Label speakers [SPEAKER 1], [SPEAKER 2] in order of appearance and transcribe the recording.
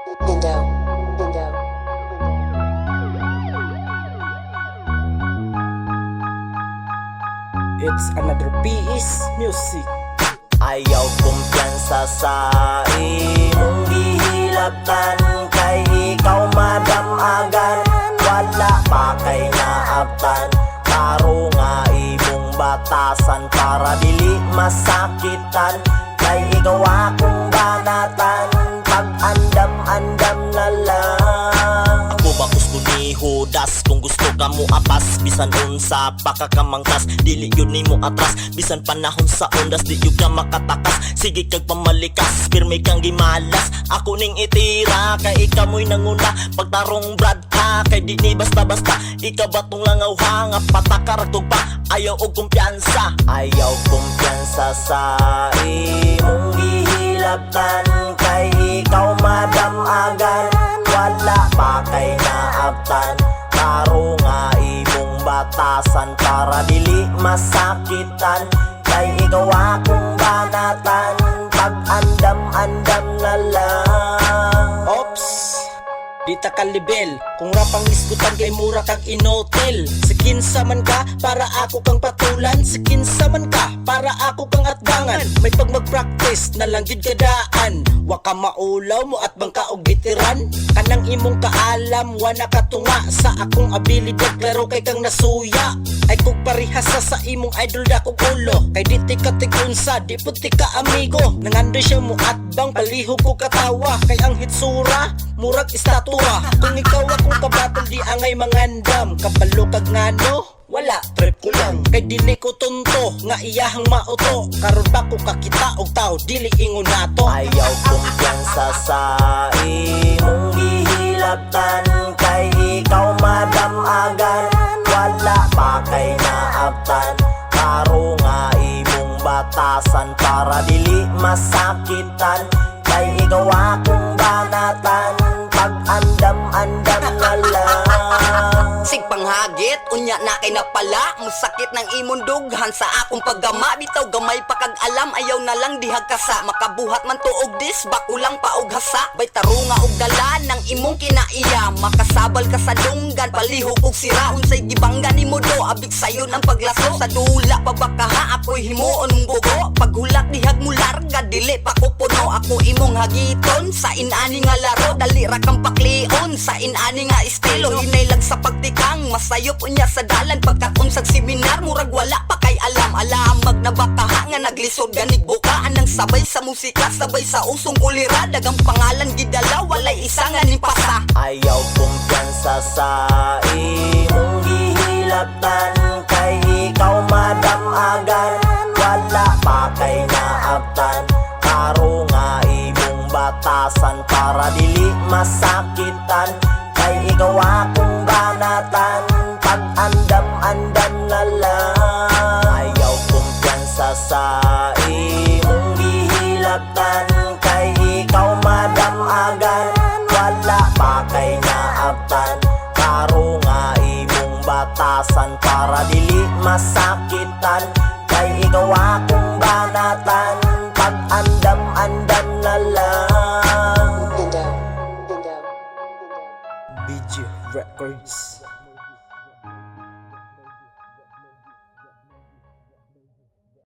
[SPEAKER 1] Lindo, Lindo.
[SPEAKER 2] It's another PE's music.
[SPEAKER 3] Ayaw kumpiyansa sa imong gihilabtan, kay ikaw madamagan, wala pa kay naabtan. Karo nga imong batasan para dili masakitan, kay ikaw akong banatan, pag-andam-andam na lang. Ako ba gusto ni Judas, kung gusto ka mo apas, bisan unsa pa ka kamangkas, dili yun ni mo atras, bisan panahon sa ondas, di yun ka makatakas. Sige kag pamalikas, pirmi kang gimalas, ako ning itira, kay ikaw mo'y nanguna. Pagtarong brad ha, kay di ni basta-basta, ikaw batong langaw ha, nga patakaragtog pa. Ayaw og kumpiyansa, ayaw kumpiyansa sa imong gihilabtan, kay ikaw madamagan, wala pa kay naabtan. Karo nga imong batasan para dili masakitan, kay ikaw akong banatan, pag-andam-andam na lang.
[SPEAKER 2] Ops, di ta kalibel, kung rapang iskutan kay mura kag inotel. Sikinsa man ka, para ako kang patulan. Sikinsa man ka, para ako kang atbangan. May pag mag-practice na lang yun kadaan. Wa ka maulaw mo at bangka og bitiran. Kanang imong kaalam, wana katunga sa akong abilidad, klaro kay kang nasuya. Ay kung parihasa sa imong idol da kong ulo, kay di tika tigunsa, di puti ka amigo. Nangando siya mo at bang palihog ko katawa, kay ang hitsura murag istatwa. Kung ikaw akong kabatol, di angay mangandam. Kabalo kag ngano, wala, trip ko lang. Kay dili ko tunto, nga iyahang mauto. Karon pa ko kakita og tao, dili ingon nato.
[SPEAKER 3] Ayaw kumpiyansa sa imong gihilabtan, kay ikaw madamagan, wala pa kay naabtan. Karo nga imong batasan para dili masakitan, kay ikaw akong banatan, pag-andam-andam na lang.
[SPEAKER 4] Sig panghagit, unya na kay napala, musakit ng imong dughan sa akong paggama. Bitaw gamay pa kag alam, ayaw na lang dihag kasa. Makabuhat man tuog dis, bakulang pa og hasa. Bay tarunga og dala ng imong kinaiya, makasabal ka sa dunggan, palihog og sira. Unsay gibangga nimo do, abig sayon ang paglaso. Sa dula pabakaha, ako'y himuon mong bugo. Paghulak dihag mo larga, dili pa ko puno. Ako imong hagiton, sa inani nga laro. Dali ra kang paklion, sa inani nga estilo. Hinay lang sa pagtikang, masayop unya sa dalan. Pagkatunsag seminar, murag wala pa kay alam. Alamag na bataha nga naglisod ganig bukaan ng sabay sa musika, sabay sa usong kulira. Dagang pangalan gidala, walay isa nga ni pasa.
[SPEAKER 3] Ayaw kumpiyansa sa imong gihilabtan, kay ikaw madamagan, wala pa kay naabtan. Karo nga imong batasan para dili masakitan, kay ikaw akong